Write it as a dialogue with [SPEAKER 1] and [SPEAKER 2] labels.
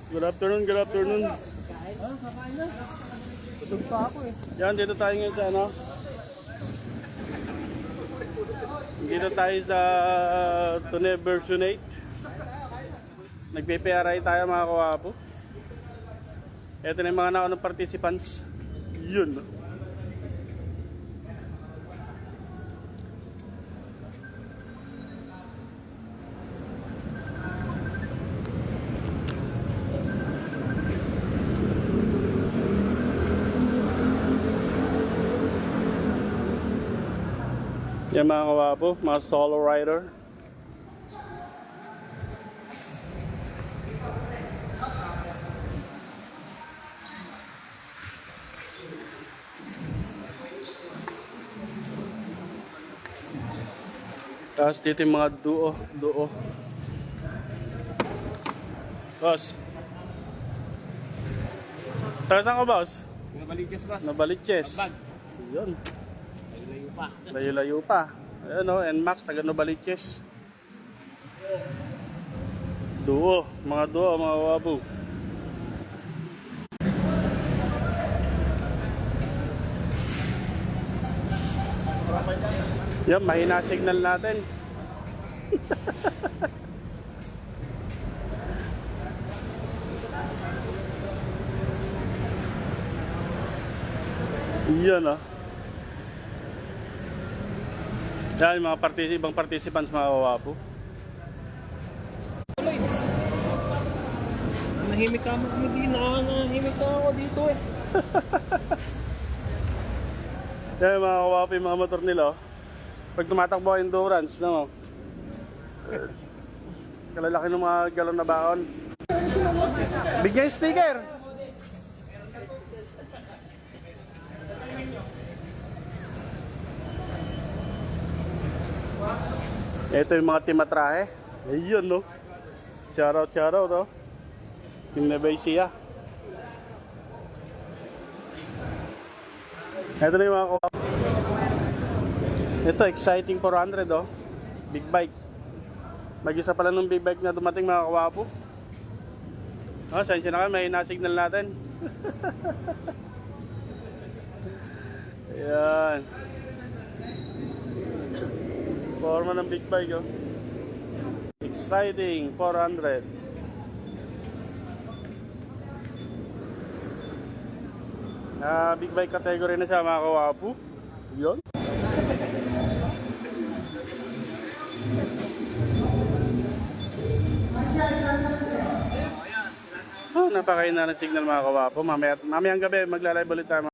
[SPEAKER 1] Good afternoon, good afternoon.
[SPEAKER 2] Kakain na. Busog pa ako eh.
[SPEAKER 1] Yan, dito tayo ngayon sa ano. Dito tayo sa Tune version 8. Nagpe-PRI tayo mga kawapo. Ito na yung mga naunang participants. Yun. Yan mga kawapo, mga solo rider. Tapos dito yung mga duo. Boss. Taga saan ka, boss?
[SPEAKER 2] Nabaliches, boss.
[SPEAKER 1] Nabaliches.
[SPEAKER 2] Abad.
[SPEAKER 1] Yun.
[SPEAKER 2] Layo pa.
[SPEAKER 1] Layo-layo pa. Ayan o, NMAX, taga Nabaliches. Duo, mga wabu. Yan, mahina signal natin. Yan o. Yan yung mga ibang participants mga wabu.
[SPEAKER 2] Nahimik ka mo, hindi nahimik ka ako dito eh.
[SPEAKER 1] Yan yung mga wabu, yung mga motor nila. Pag tumatakbo endurance, no? Kalalaki ng mga galon na baon. Bigyan yung sticker! Ito yung mga timatrahe. Ayun, no? Shoutout, no? Yung Nevasia. Ito na yung mga kawapo. Ito, exciting 400, oh. Big bike. Mag-isa pala nung big bike na dumating mga kawapo. Oh, sensya na kayo, may na-signal natin. Ayan. Forma ng big bike, oh. Exciting 400. Big bike category na siya mga kawapo. Yun. Napakain na ng signal mga kawapo. Mamayang gabi magla-live ulit tayo.